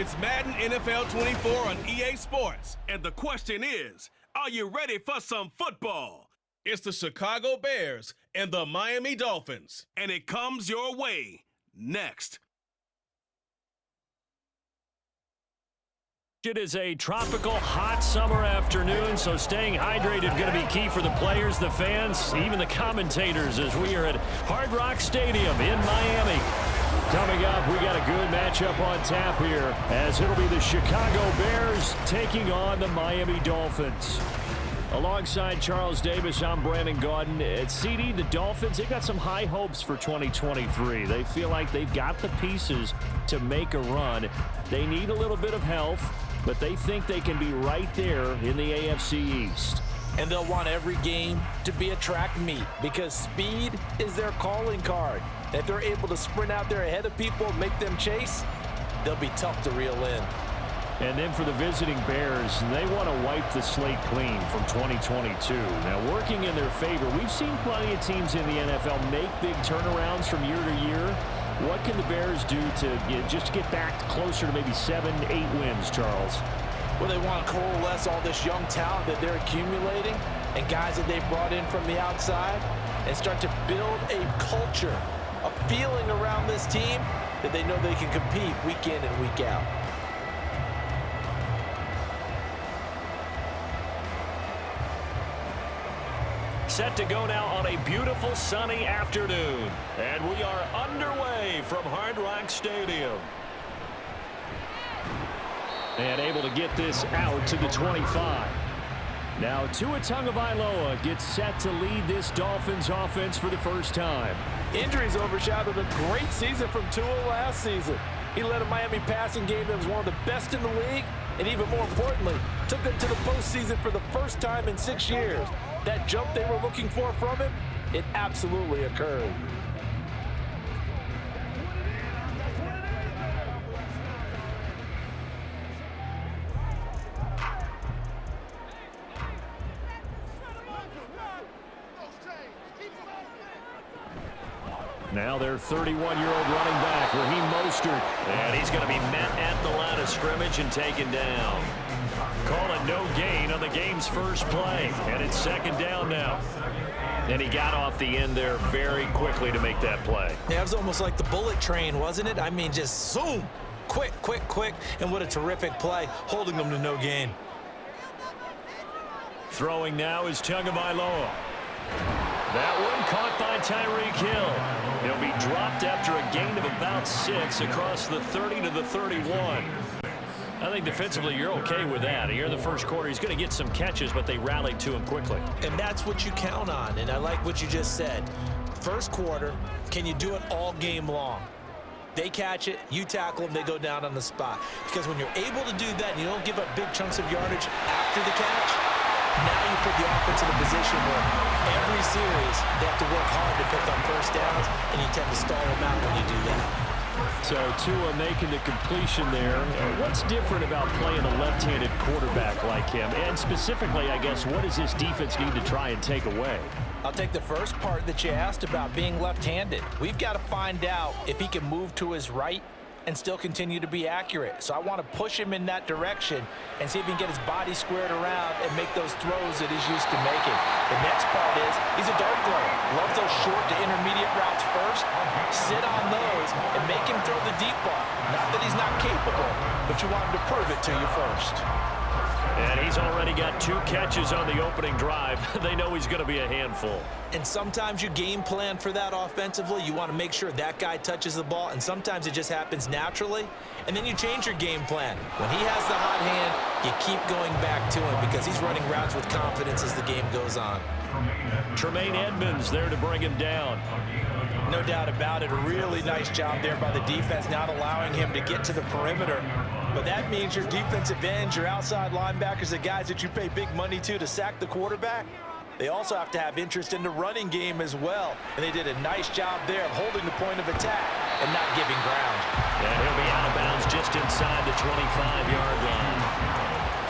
It's Madden NFL 24 on EA Sports. And the question is, are you ready for some football? It's the Chicago Bears and the Miami Dolphins. And it comes your way next. It is a tropical, hot summer afternoon, so staying hydrated going to be key for the players, the fans, even the commentators as we are at Hard Rock Stadium in Miami. Coming up, we got a good matchup on tap here as it'll be the Chicago Bears taking on the Miami Dolphins. Alongside Charles Davis, I'm Brandon Gaudin. At CD, the Dolphins, they've got some high hopes for 2023. They feel like they've got the pieces to make a run. They need a little bit of help, but they think they can be right there in the AFC East. And they'll want every game to be a track meet because speed is their calling card. If they're able to sprint out there ahead of people and make them chase, they'll be tough to reel in. And then for the visiting Bears, they want to wipe the slate clean from 2022. Now, working in their favor, we've seen plenty of teams in the NFL make big turnarounds from year to year. What can the Bears do to just get back closer to maybe 7, 8 wins, Charles? Well, they want to coalesce all this young talent that they're accumulating and guys that they've brought in from the outside and start to build a culture, a feeling around this team that they know they can compete week in and week out. Set to go now on a beautiful sunny afternoon. And we are underway from Hard Rock Stadium. And able to get this out to the 25. Now Tua Tagovailoa gets set to lead this Dolphins offense for the first time. Injuries overshadowed a great season from Tua last season. He led a Miami passing game that was one of the best in the league, and even more importantly, took them to the postseason for the first time in 6 years. That jump they were looking for from him, it absolutely occurred. Now their 31-year-old running back, Raheem Mostert. And he's going to be met at the line of scrimmage and taken down. Calling no gain on the game's first play. And it's second down now. And he got off the end there very quickly to make that play. Yeah, it was almost like the bullet train, wasn't it? I mean, just zoom. Quick, quick, quick. And what a terrific play, holding them to no gain. Throwing now is Tagovailoa. That one caught by Tyreek Hill. He'll be dropped after a gain of about 6 across the 30 to the 31. I think defensively you're okay with that. Here in the first quarter, he's going to get some catches, but they rallied to him quickly. And that's what you count on, and I like what you just said. First quarter, can you do it all game long? They catch it, you tackle them, they go down on the spot. Because when you're able to do that and you don't give up big chunks of yardage after the catch, now you put the offense in a position where every series they have to work hard to pick up first downs, and you tend to stall them out when you do that. So Tua making the completion there. What's different about playing a left-handed quarterback like him? And specifically, I guess, what does this defense need to try and take away? I'll take the first part that you asked about being left-handed. We've got to find out if he can move to his right and still continue to be accurate. So I want to push him in that direction and see if he can get his body squared around and make those throws that he's used to making. The next part is he's a dart thrower. Loves those short to intermediate routes first. Sit on those and make him throw the deep ball. Not that he's not capable, but you want him to prove it to you first. And he's already got 2 catches on the opening drive. They know he's going to be a handful. And sometimes you game plan for that offensively. You want to make sure that guy touches the ball, and sometimes it just happens naturally. And then you change your game plan. When he has the hot hand, you keep going back to him because he's running routes with confidence as the game goes on. Tremaine Edmonds there to bring him down. No doubt about it. A really nice job there by the defense, not allowing him to get to the perimeter. But that means your defensive ends, your outside linebackers, the guys that you pay big money to sack the quarterback, they also have to have interest in the running game as well. And they did a nice job there of holding the point of attack and not giving ground. And he'll be out of bounds just inside the 25-yard line.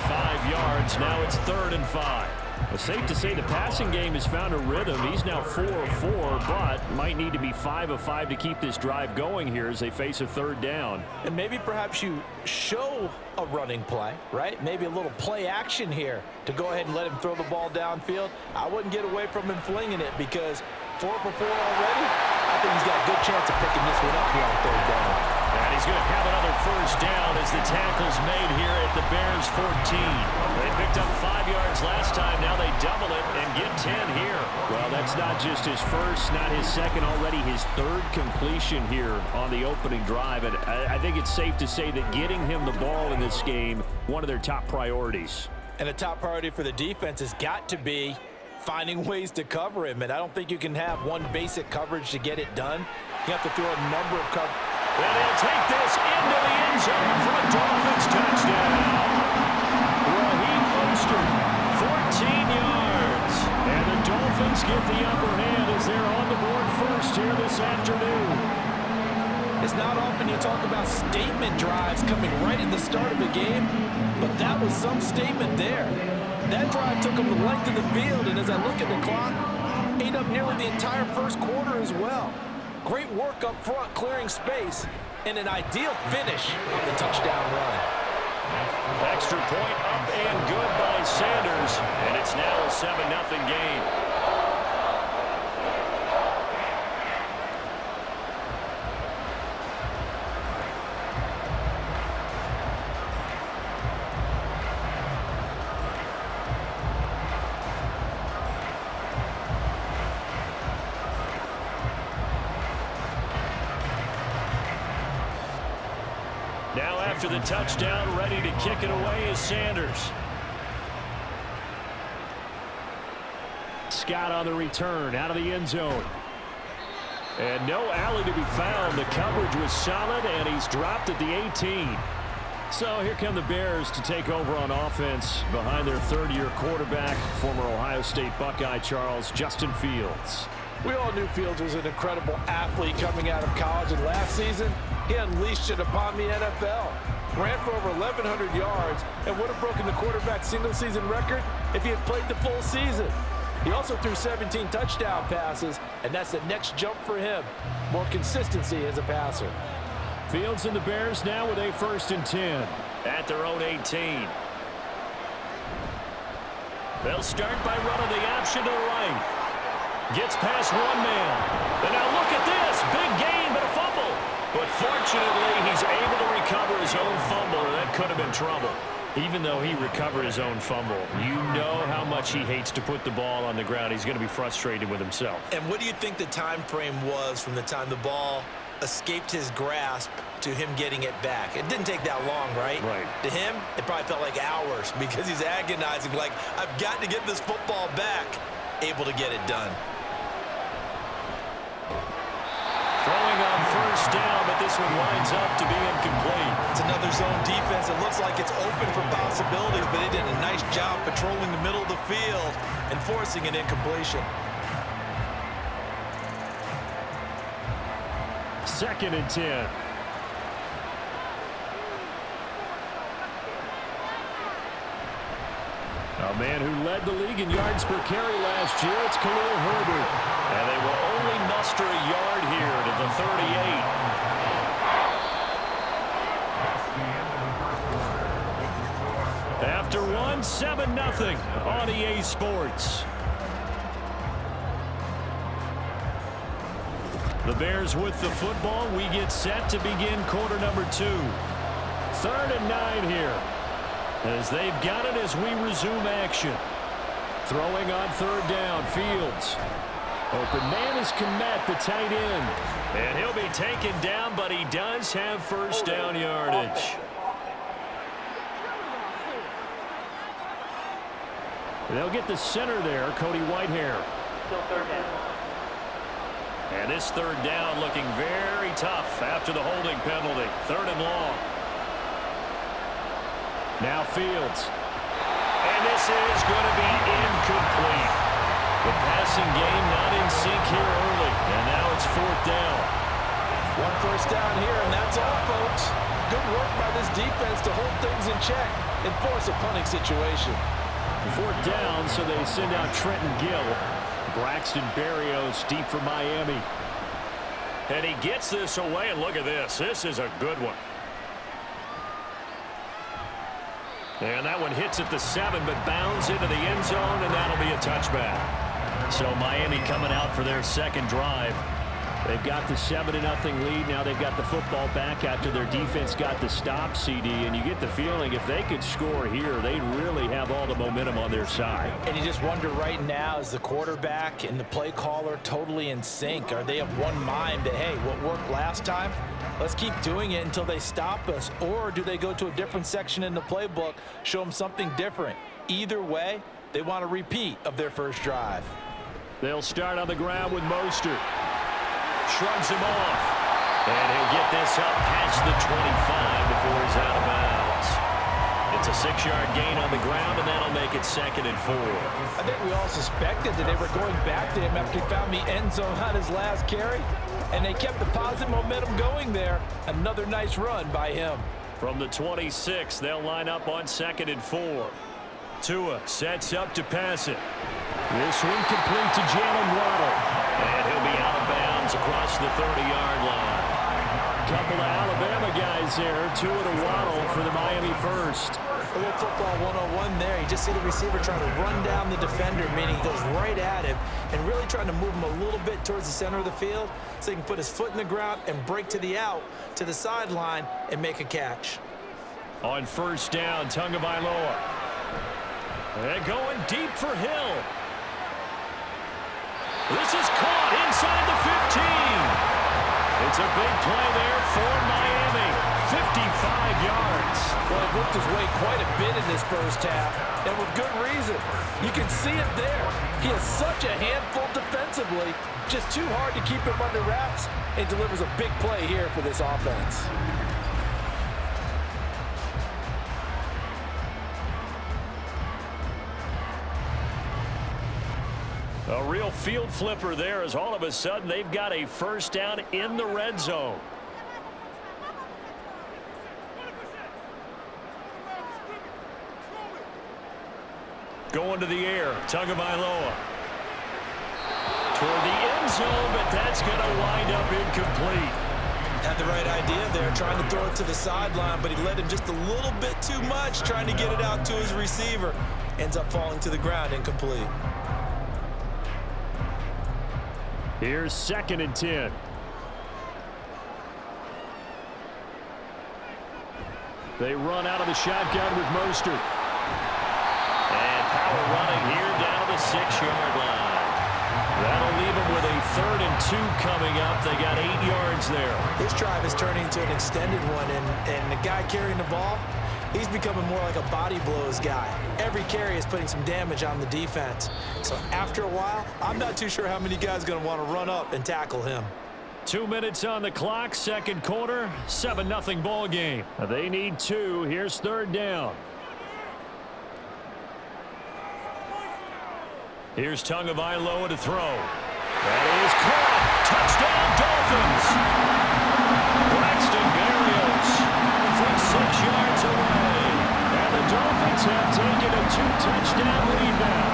5 yards. Now it's 3rd and 5. It's safe to say the passing game has found a rhythm. He's now 4 of 4, but might need to be 5 of 5 to keep this drive going here as they face a third down. And maybe perhaps you show a running play, right? Maybe a little play action here to go ahead and let him throw the ball downfield. I wouldn't get away from him flinging it because 4 for 4 already. I think he's got a good chance of picking this one up here on third down. And he's going to have another first down as the tackle's made here at the Bears 14. They picked up 5 yards last time. Now they double it and get 10 here. Well, that's not just his first, not his second, already his third completion here on the opening drive. And I think it's safe to say that getting him the ball in this game, one of their top priorities. And a top priority for the defense has got to be finding ways to cover him. And I don't think you can have one basic coverage to get it done. You have to throw a number of coverage. And they'll take this into the end zone for a Dolphins touchdown. Raheem Mostert, 14 yards. And the Dolphins get the upper hand as they're on the board first here this afternoon. It's not often you talk about statement drives coming right at the start of the game, but that was some statement there. That drive took them the length of the field, and as I look at the clock, ate up nearly the entire first quarter as well. Great work up front, clearing space, and an ideal finish on the touchdown run. Extra point up and good by Sanders, and it's now a 7-0 game. Now after the touchdown, ready to kick it away is Sanders. Scott on the return, out of the end zone. And no alley to be found. The coverage was solid, and he's dropped at the 18. So here come the Bears to take over on offense behind their third-year quarterback, former Ohio State Buckeye Charles Justin Fields. We all knew Fields was an incredible athlete coming out of college, and last season, he unleashed it upon the NFL. Ran for over 1,100 yards and would have broken the quarterback single-season record if he had played the full season. He also threw 17 touchdown passes, and that's the next jump for him. More consistency as a passer. Fields and the Bears now with a 1st and 10 at their own 18. They'll start by running the option to the right. Gets past one man. And now look at this. Big gain, but a fumble. But fortunately, he's able to recover his own fumble, or that could have been trouble. Even though he recovered his own fumble, you know how much he hates to put the ball on the ground. He's going to be frustrated with himself. And what do you think the time frame was from the time the ball escaped his grasp to him getting it back? It didn't take that long, right? Right. To him, it probably felt like hours because he's agonizing, like, I've got to get this football back. Able to get it done. Throwing on 1st down, but this one winds up to be incomplete. It's another zone defense. It looks like it's open for possibilities, but they did a nice job patrolling the middle of the field and forcing an incompletion. 2nd and 10. A man who led the league in yards per carry last year, it's Khalil Herbert. And they will only muster a yard here to the 38. After one, 7-0 on EA Sports. The Bears with the football. We get set to begin quarter number 2. 3rd and 9 here, as they've got it as we resume action. Throwing on 3rd down, Fields. Open man is Kmet, the tight end. And he'll be taken down, but he does have 1st down yardage. They'll get the center there, Cody Whitehair. Still 3rd down. And this 3rd down looking very tough after the holding penalty. 3rd and long. Now Fields. And this is going to be incomplete. The passing game not in sync here early. And now it's 4th down. 1 first down here, and that's all, folks. Good work by this defense to hold things in check and force a punting situation. Fourth down, so they send out Trenton Gill. Braxton Berrios deep for Miami. And he gets this away, and look at this. This is a good one. And that one hits at the 7, but bounds into the end zone, and that'll be a touchback. So Miami coming out for their second drive. They've got the 7-0 lead. Now they've got the football back after their defense got the stop, CD. And you get the feeling if they could score here, they'd really have all the momentum on their side. And you just wonder right now, is the quarterback and the play caller totally in sync? Are they of one mind that, hey, what worked last time, let's keep doing it until they stop us? Or do they go to a different section in the playbook, show them something different? Either way, they want a repeat of their first drive. They'll start on the ground with Mostert. Shrugs him off. And he'll get this up past the 25 before he's out of bounds. It's a 6-yard gain on the ground, and that'll make it 2nd and 4. I think we all suspected that they were going back to him after he found the end zone on his last carry, and they kept the positive momentum going there. Another nice run by him. From the 26, they'll line up on 2nd and 4. Tua sets up to pass it. This one complete to Jalen Waddle. And he'll be out of bounds across the 30-yard line. Couple of Alabama guys there. Tua to Waddle for the Miami first. A little football 101 there. You just see the receiver trying to run down the defender, meaning he goes right at him and really trying to move him a little bit towards the center of the field so he can put his foot in the ground and break to the out, to the sideline, and make a catch. On first down, Tagovailoa. And going deep for Hill. This is caught inside the 15. It's a big play there for Miami. 55 yards. Well, he worked his way quite a bit in this first half, and with good reason. You can see it there. He is such a handful defensively, just too hard to keep him under wraps, and delivers a big play here for this offense. A real field flipper there as all of a sudden they've got a first down in the red zone. Going to the air, Tagovailoa. Toward the end zone, but that's going to wind up incomplete. Had the right idea there, trying to throw it to the sideline, but he led him just a little bit too much, trying to get it out to his receiver. Ends up falling to the ground, incomplete. Here's 2nd and 10. They run out of the shotgun with Mostert. And power running here down the 6-yard line. That'll leave them with a 3rd and 2 coming up. They got 8 yards there. This drive is turning into an extended one, and the guy carrying the ball, he's becoming more like a body blows guy. Every carry is putting some damage on the defense. So after a while, I'm not too sure how many guys are going to want to run up and tackle him. 2 minutes on the clock, second quarter, 7-0 ball game. They need 2. Here's 3rd down. Here's Tagovailoa to throw. That is caught. Touchdown, Dolphins. Braxton Berrios from 6 yards away. And the Dolphins have taken a 2-touchdown lead now.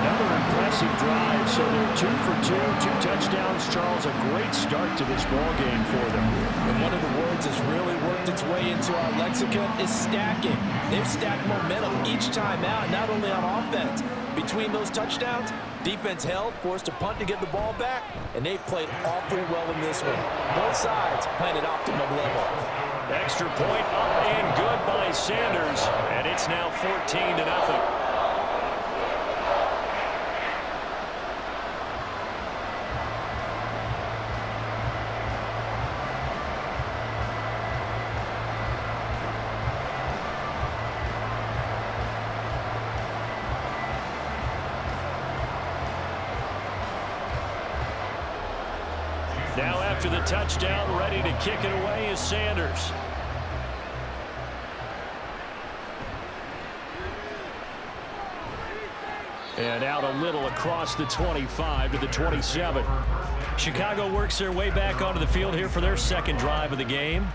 Another impressive drive, so they're 2 for 2, 2 touchdowns. Charles, a great start to this ball game for them. And one of the words that's really worked its way into our lexicon is stacking. They've stacked momentum each time out, not only on offense. Between those touchdowns, defense held, forced to punt to get the ball back, and they've played awfully well in this one. Both sides playing at optimum level. Extra point up and good by Sanders, and it's now 14-0. Now after the touchdown, ready to kick it away is Sanders. And out a little across the 25 to the 27. Chicago works their way back onto the field here for their second drive of the game.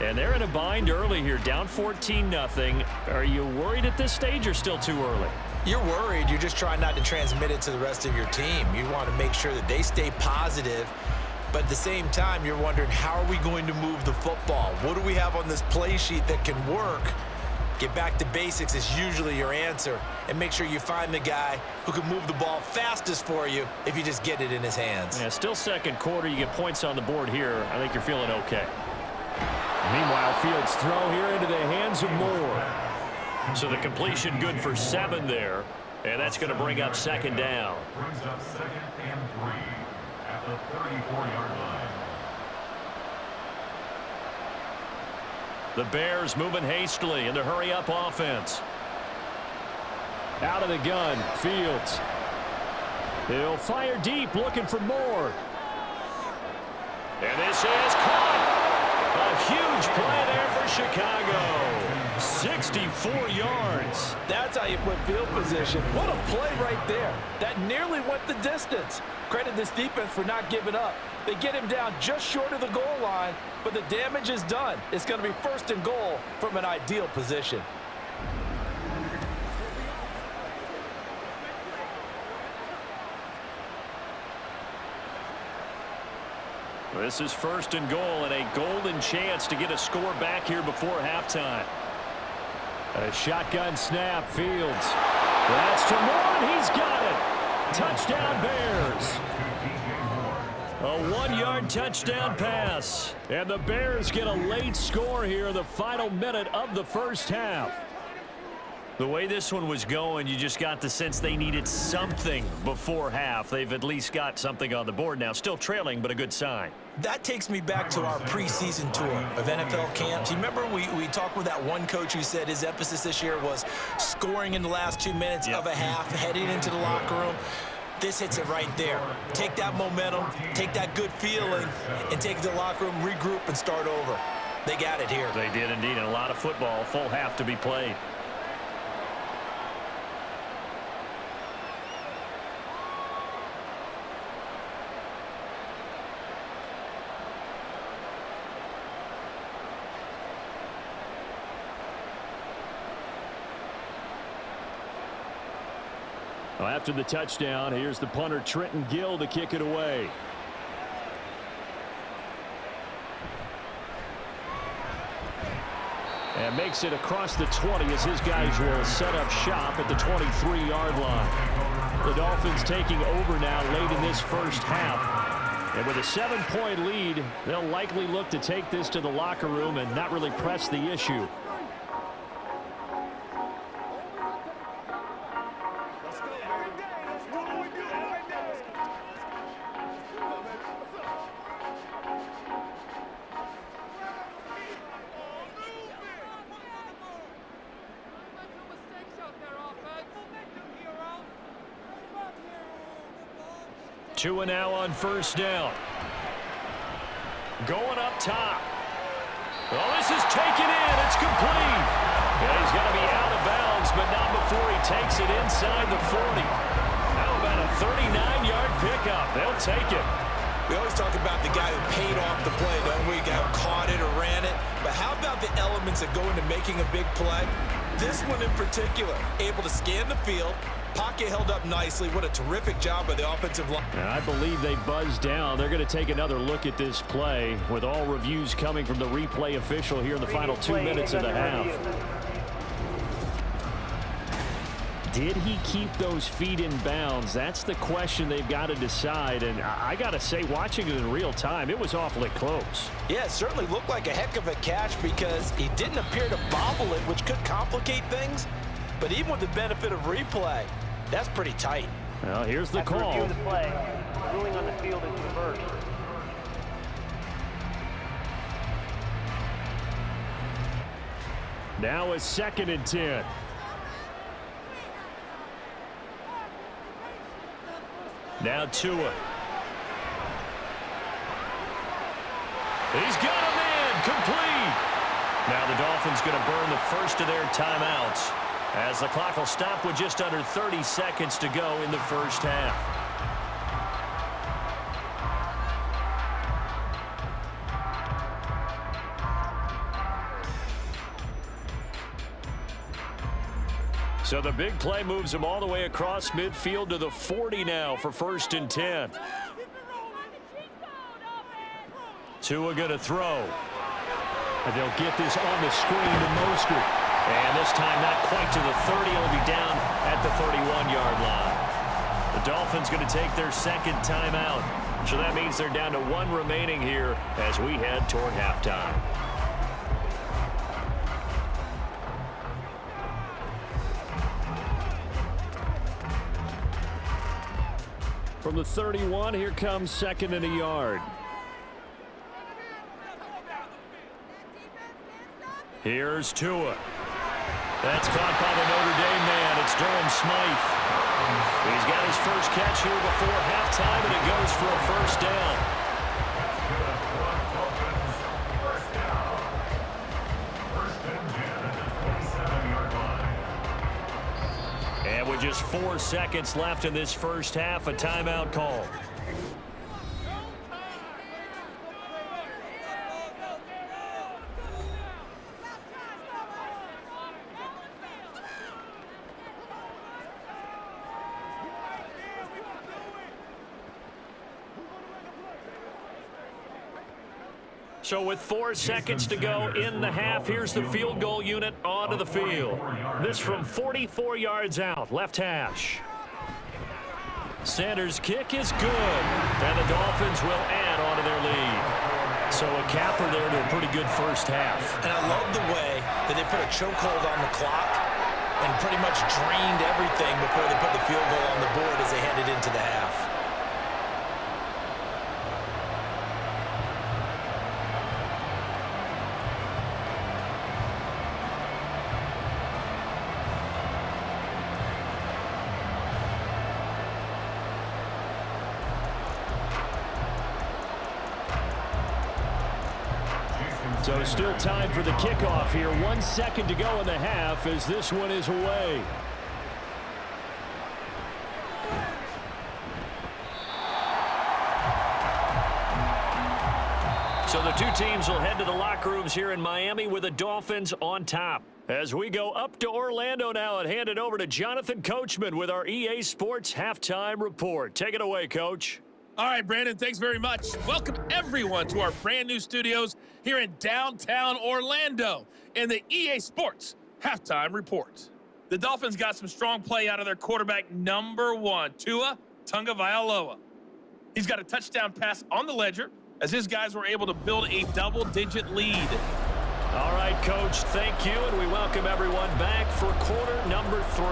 And they're in a bind early here, down 14-0. Are you worried at this stage or still too early? You're worried. You're just trying not to transmit it to the rest of your team. You want to make sure that they stay positive, but at the same time, you're wondering, how are we going to move the football? What do we have on this play sheet that can work? Get back to basics is usually your answer, and make sure you find the guy who can move the ball fastest for you if you just get it in his hands. Yeah, still second quarter. You get points on the board here. I think you're feeling okay. Meanwhile, Fields' throw here into the hands of Moore. So the completion good for 7 there, and that's going to bring up second down. Brings up 2nd and 3 at the 34-yard line. The Bears moving hastily in the hurry-up offense. Out of the gun, Fields. He'll fire deep, looking for Moore. And this is caught. A huge play there for Chicago. 64 yards. That's how you put field position. What a play right there. That nearly went the distance. Credit this defense for not giving up. They get him down just short of the goal line, but the damage is done. It's going to be 1st and goal from an ideal position. This is 1st and goal and a golden chance to get a score back here before halftime. A shotgun snap, Fields. That's to Moore, and he's got it. Touchdown, Bears. A 1-yard touchdown pass. And the Bears get a late score here in the final minute of the first half. The way this one was going, you just got the sense they needed something before half. They've at least got something on the board now. Still trailing, but a good sign. That takes me back to our preseason tour of NFL camps. You remember we talked with that one coach who said his emphasis this year was scoring in the last 2 minutes of a half, heading into the locker room. This hits it right there. Take that momentum, take that good feeling, and take it to the locker room, regroup, and start over. They got it here. They did indeed, and a lot of football, full half to be played. Well, after the touchdown, here's the punter Trenton Gill to kick it away. And makes it across the 20 as his guys will set up shop at the 23-yard line. The Dolphins taking over now late in this first half. And with a 7-point lead, they'll likely look to take this to the locker room and not really press the issue. Two and now on 1st down. Going up top. Oh, this is taken in. It's complete. And he's going to be out of bounds, but not before he takes it inside the 40. How about a 39-yard pickup? They'll take it. We always talk about the guy who paid off the play, don't we? Guy who caught it or ran it. But how about the elements that go into making a big play? This one in particular, able to scan the field, pocket held up nicely. What a terrific job by the offensive line. And I believe they buzzed down. They're going to take another look at this play with all reviews coming from the replay official here in the final 2 minutes of the half. Did he keep those feet in bounds? That's the question they've got to decide. And I got to say, watching it in real time, it was awfully close. Yeah, it certainly looked like a heck of a catch because he didn't appear to bobble it, which could complicate things. But even with the benefit of replay, that's pretty tight. Well, here's the call. Review the play. Ruling on the field is reversed. Now a 2nd and 10. Now Tua. He's got a man complete. Now the Dolphins going to burn the first of their timeouts as the clock will stop with just under 30 seconds to go in the first half. So the big play moves him all the way across midfield to the 40 now for 1st and 10. Tua going to throw. And they'll get this on the screen to Mostert. And this time not quite to the 30. He'll be down at the 31-yard line. The Dolphins going to take their 2nd timeout. So that means they're down to 1 remaining here as we head toward halftime. From the 31, here comes 2nd and a yard. Here's Tua. That's caught by the Notre Dame man. It's Durham Smythe. He's got his first catch here before halftime, and it goes for a 1st down. And with just 4 seconds left in this first half, a timeout call. So with 4 seconds to go in the half, here's the field goal unit onto the field. This from 44 yards out, left hash. Sanders' kick is good, and the Dolphins will add onto their lead. So a capper there to a pretty good first half. And I love the way that they put a chokehold on the clock and pretty much drained everything before they put the field goal on the board as they headed into the half. So still time for the kickoff here. 1 second to go in the half as this one is away. So the 2 teams will head to the locker rooms here in Miami with the Dolphins on top. As we go up to Orlando now and hand it over to Jonathan Coachman with our EA Sports Halftime Report. Take it away, Coach. All right, Brandon, thanks very much. Welcome, everyone, to our brand new studios here in downtown Orlando in the EA Sports Halftime Report. The Dolphins got some strong play out of their quarterback, number 1, Tua Tagovailoa. He's got a touchdown pass on the ledger as his guys were able to build a double-digit lead. All right, Coach, thank you, and we welcome everyone back for quarter number 3.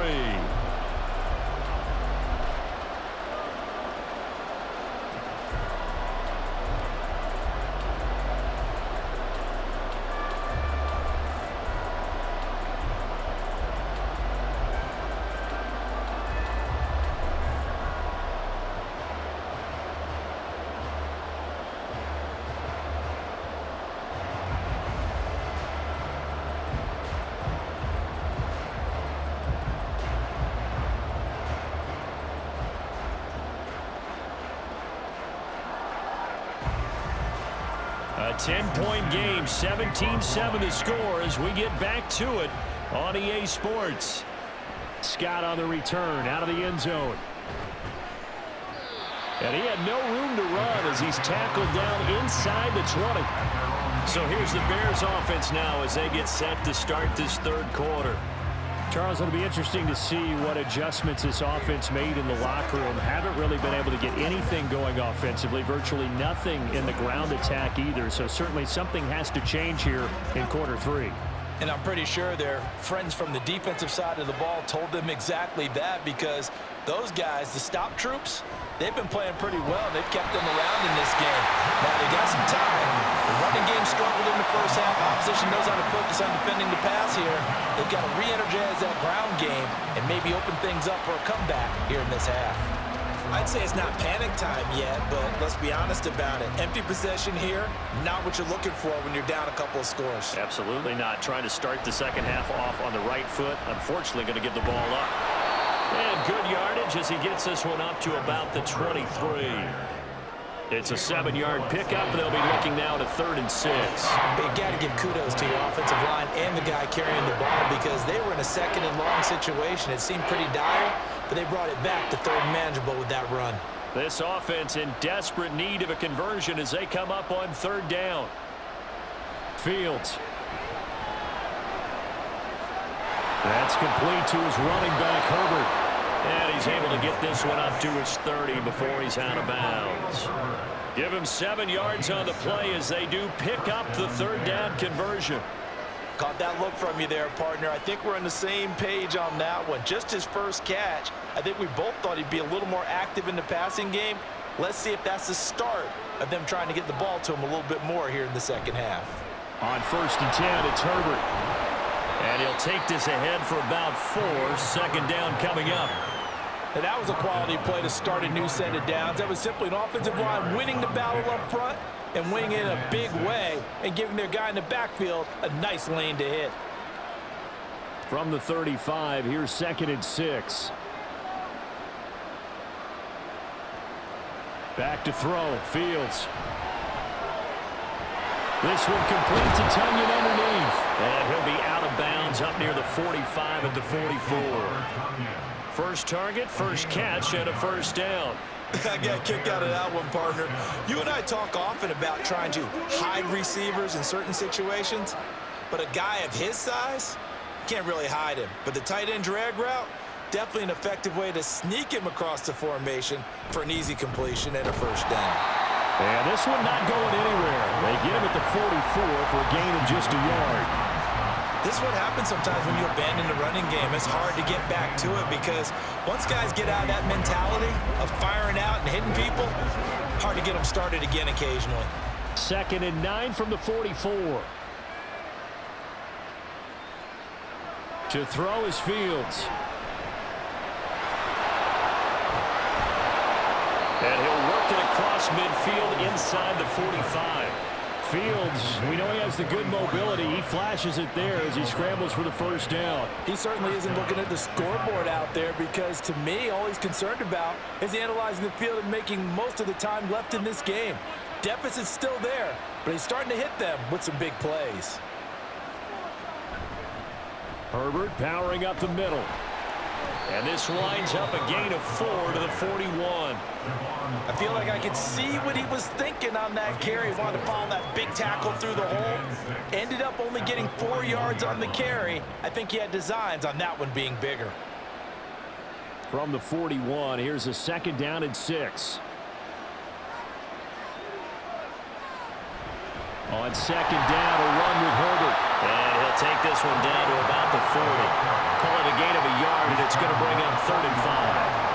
A 10-point game, 17-7 the score as we get back to it on EA Sports. Scott on the return, out of the end zone. And he had no room to run as he's tackled down inside the 20. So here's the Bears offense now as they get set to start this third quarter. Charles, it'll be interesting to see what adjustments this offense made in the locker room. Haven't really been able to get anything going offensively, virtually nothing in the ground attack either. So certainly something has to change here in quarter 3. And I'm pretty sure their friends from the defensive side of the ball told them exactly that, because those guys, the stop troops, they've been playing pretty well. They've kept them around in this game. Now they got some time. The running game struggled in the first half. Opposition knows how to focus on defending the pass here. They've got to re-energize that ground game and maybe open things up for a comeback here in this half. I'd say it's not panic time yet, but let's be honest about it. Empty possession here, not what you're looking for when you're down a couple of scores. Absolutely not. Trying to start the second half off on the right foot. Unfortunately, going to give the ball up. And good yardage as he gets this one up to about the 23. It's a 7-yard pickup. They'll be looking now to 3rd and 6. You got to give kudos to your offensive line and the guy carrying the ball because they were in a 2nd and long situation. It seemed pretty dire, but they brought it back to 3rd and manageable with that run. This offense in desperate need of a conversion as they come up on 3rd down. Fields. That's complete to his running back, Herbert. And he's able to get this one up to his 30 before he's out of bounds. Give him 7 yards on the play as they do pick up the 3rd down conversion. Caught that look from you there, partner. I think we're on the same page on that one. Just his first catch. I think we both thought he'd be a little more active in the passing game. Let's see if that's the start of them trying to get the ball to him a little bit more here in the 2nd half. On 1st and 10, it's Herbert. And he'll take this ahead for about 4. 2nd down coming up. And that was a quality play to start a new set of downs. That was simply an offensive line winning the battle up front and winning it in a big way and giving their guy in the backfield a nice lane to hit. From the 35, here's 2nd and 6. Back to throw, Fields. This one complete to Tunyon underneath. And he'll be out of bounds up near the 45 at the 44. First target, first catch, and a 1st down. I got a kick out of that one, partner. You and I talk often about trying to hide receivers in certain situations, but a guy of his size, can't really hide him. But the tight end drag route, definitely an effective way to sneak him across the formation for an easy completion and a 1st down. And this one not going anywhere. They get him at the 44 for a gain of just a yard. This is what happens sometimes when you abandon the running game. It's hard to get back to it because once guys get out of that mentality of firing out and hitting people, hard to get them started again occasionally. 2nd and 9 from the 44. To throw is Fields. And he'll work it across midfield inside the 45. Fields, we know he has the good mobility. He flashes it there as he scrambles for the 1st down. He certainly isn't looking at the scoreboard out there because, to me, all he's concerned about is analyzing the field and making most of the time left in this game. Deficit's still there, but he's starting to hit them with some big plays. Herbert powering up the middle. And this lines up a gain of 4 to the 41. I feel like I could see what he was thinking on that carry. He wanted to follow that big tackle through the hole. Ended up only getting 4 yards on the carry. I think he had designs on that one being bigger. From the 41, here's a 2nd down and 6. On 2nd down, a run with Herbert. And he'll take this one down to about the 40. Call it a gain of a yard, and it's going to bring up 3rd and 5.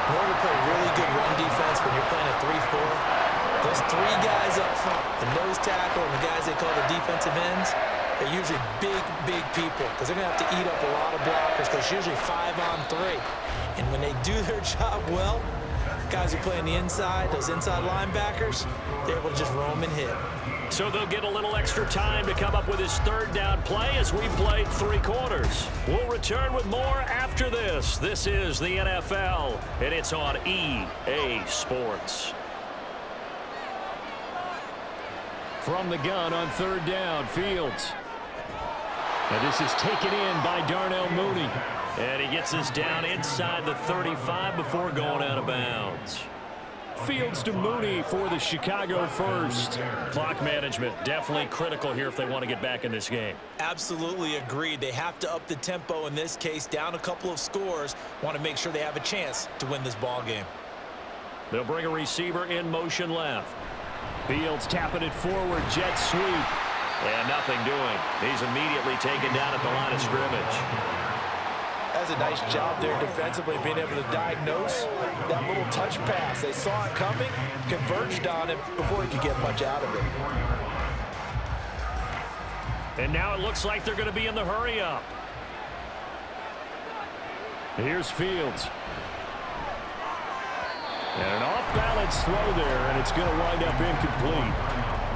In order to play really good run defense when you're playing a 3-4, those 3 guys up front, the nose tackle and the guys they call the defensive ends, they're usually big people because they're going to have to eat up a lot of blockers because it's usually 5-on-3. And when they do their job well, guys who play on the inside, those inside linebackers, they're able to just roam and hit. So they'll get a little extra time to come up with his 3rd down play as we played 3 quarters. We'll return with more after this. This is the NFL, and it's on EA Sports. From the gun on 3rd down, Fields. And this is taken in by Darnell Mooney. And he gets this down inside the 35 before going out of bounds. Fields to Mooney for the Chicago first. Clock management definitely critical here if they want to get back in this game. Absolutely agreed. They have to up the tempo in this case, down a couple of scores. Want to make sure they have a chance to win this ball game. They'll bring a receiver in motion left. Fields tapping it forward, jet sweep. And nothing doing. He's immediately taken down at the line of scrimmage. That's a nice job there defensively, being able to diagnose that little touch pass. They saw it coming, converged on it before he could get much out of it. And now it looks like they're going to be in the hurry up. Here's Fields. And an off-balance throw there, and it's going to wind up incomplete.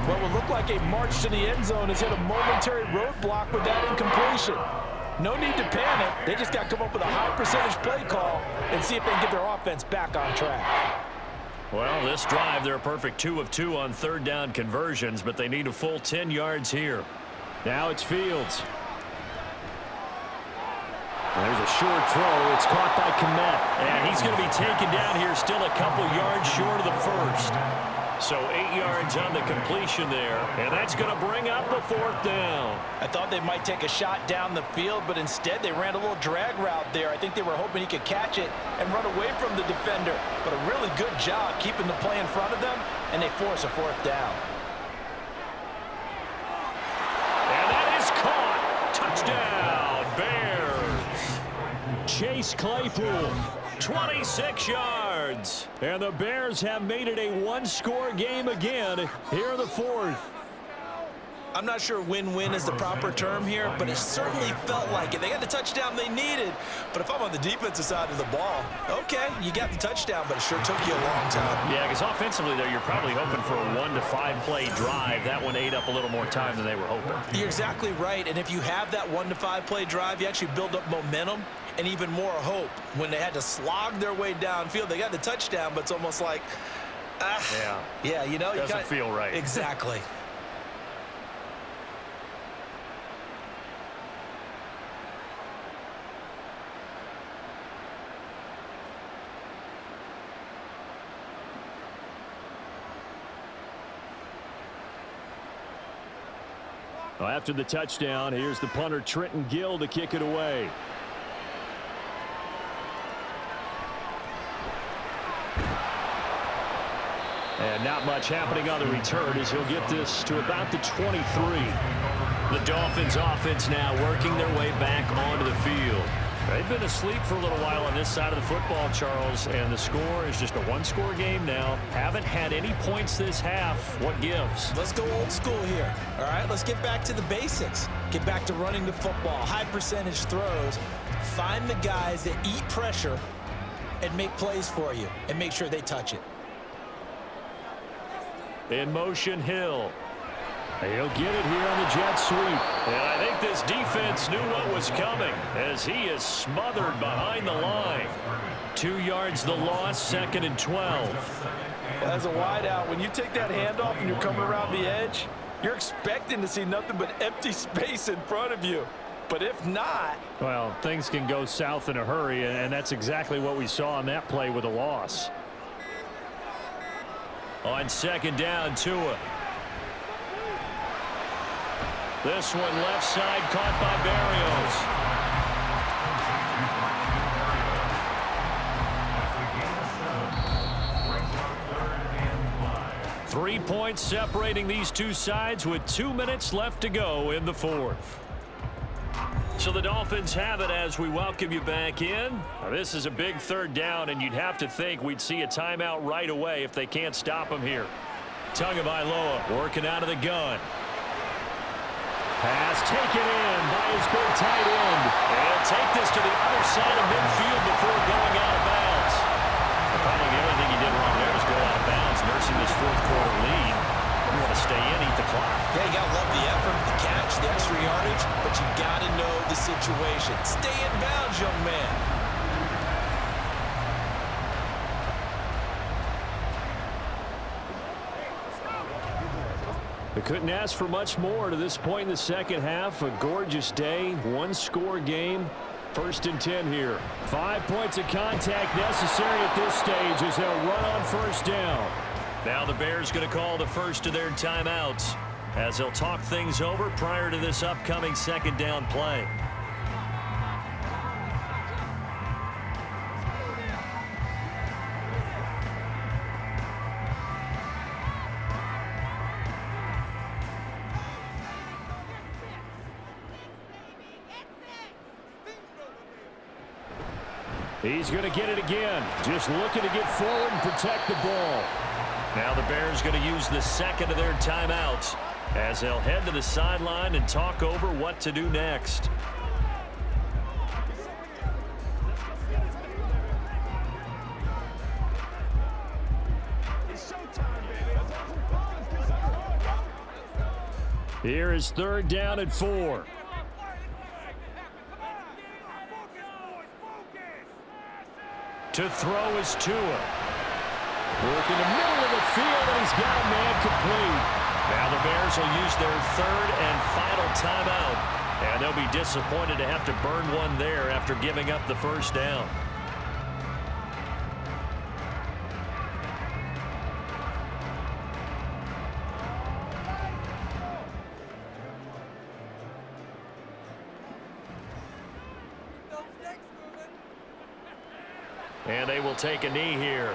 What would look like a march to the end zone has hit a momentary roadblock with that incompletion. No need to panic. They just got to come up with a high percentage play call and see if they can get their offense back on track. Well, this drive, they're a perfect 2 of 2 on third down conversions, but they need a full 10 yards here. Now it's Fields. There's a short throw. It's caught by Kmet. And he's going to be taken down here still a couple yards short of the first. So 8 yards on the completion there. And that's going to bring up the fourth down. I thought they might take a shot down the field, but instead they ran a little drag route there. I think they were hoping he could catch it and run away from the defender. But a really good job keeping the play in front of them, and they force a fourth down. And that is caught. Touchdown, Bears. Chase Claypool, 26 yards. And the Bears have made it a one-score game again here in the fourth. I'm not sure win-win is the proper term here, but it certainly felt like it. They got the touchdown they needed, but if I'm on the defensive side of the ball, okay, you got the touchdown, but it sure took you a long time. Yeah, because offensively there, you're probably hoping for a 1 to 5 play drive. That one ate up a little more time than they were hoping. You're exactly right, and if you have that 1 to 5 play drive, you actually build up momentum and even more hope. When they had to slog their way downfield, they got the touchdown, but it's almost like, yeah, you know, doesn't feel right. Exactly. Well, after the touchdown, here's the punter Trenton Gill to kick it away. And not much happening on the return as he'll get this to about the 23. The Dolphins offense now working their way back onto the field. They've been asleep for a little while on this side of the football, Charles, and the score is just a one-score game now. Haven't had any points this half. What gives? Let's go old school here. All right, let's get back to the basics. Get back to running the football, high percentage throws. Find the guys that eat pressure and make plays for you and make sure they touch it. In motion, Hill. He'll get it here on the jet sweep. And I think this defense knew what was coming as he is smothered behind the line. 2 yards the loss, 2nd and 12. As a wideout, when you take that handoff and you're coming around the edge, you're expecting to see nothing but empty space in front of you. But if not... Well, things can go south in a hurry, and that's exactly what we saw on that play with a loss. On 2nd down, Tua. This one left side caught by Barrios. 3 points separating these two sides with 2 minutes left to go in the fourth. So the Dolphins have it as we welcome you back in. Now, this is a big third down, and you'd have to think we'd see a timeout right away if they can't stop them here. Tagovailoa working out of the gun. Pass taken in by his big tight end. And take this to the other side of midfield before going out of bounds. Probably the only thing he did wrong there was go out of bounds, nursing this fourth quarter lead. You want to stay in, eat the clock. Yeah, you got to love the effort, the catch, the extra yardage, but you got to know the situation. Stay in bounds, young man. They couldn't ask for much more to this point in the second half. A gorgeous day, one-score game. 1st and 10 here. 5 points of contact necessary at this stage as they'll run on 1st down. Now the Bears going to call the first of their timeouts as they'll talk things over prior to this upcoming 2nd down play. He's going to get it again. Just looking to get forward and protect the ball. Now the Bears going to use the 2nd of their timeouts as they'll head to the sideline and talk over what to do next. Here is 3rd down and 4. To throw is Tua. Working the middle of the field, and he's got a man complete. Now the Bears will use their third and final timeout, and they'll be disappointed to have to burn one there after giving up the first down. And they will take a knee here.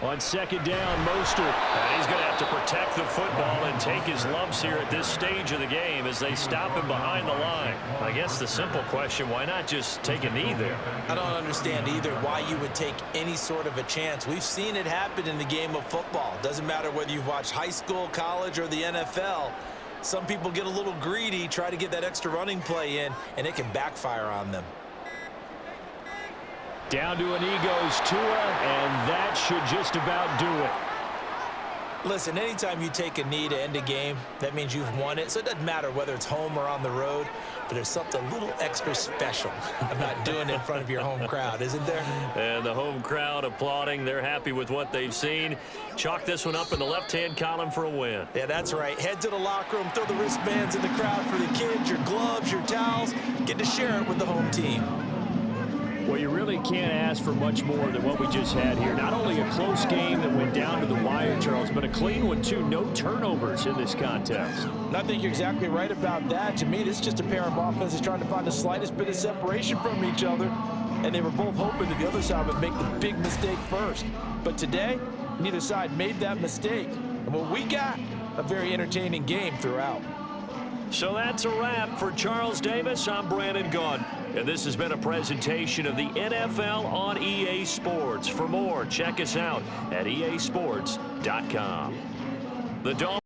On second down, Mostert. And he's going to have to protect the football and take his lumps here at this stage of the game as they stop him behind the line. I guess the simple question, why not just take a knee there? I don't understand either why you would take any sort of a chance. We've seen it happen in the game of football. Doesn't matter whether you've watched high school, college, or the NFL. Some people get a little greedy, try to get that extra running play in, and it can backfire on them. Down to a knee goes Tua, and that should just about do it. Listen, anytime you take a knee to end a game, that means you've won it. So it doesn't matter whether it's home or on the road, but there's something a little extra special about doing it in front of your home crowd, isn't there? And the home crowd applauding. They're happy with what they've seen. Chalk this one up in the left-hand column for a win. Yeah, that's right. Head to the locker room, throw the wristbands in the crowd for the kids, your gloves, your towels. Get to share it with the home team. Well, you really can't ask for much more than what we just had here. Not only a close game that went down to the wire, Charles, but a clean one, too. No turnovers in this contest. I think you're exactly right about that. To me, this is just a pair of offenses trying to find the slightest bit of separation from each other, and they were both hoping that the other side would make the big mistake first. But today, neither side made that mistake. And what we got, a very entertaining game throughout. So that's a wrap for Charles Davis. I'm Brandon Gaudin, and this has been a presentation of the NFL on EA Sports. For more, check us out at easports.com. The Dolphins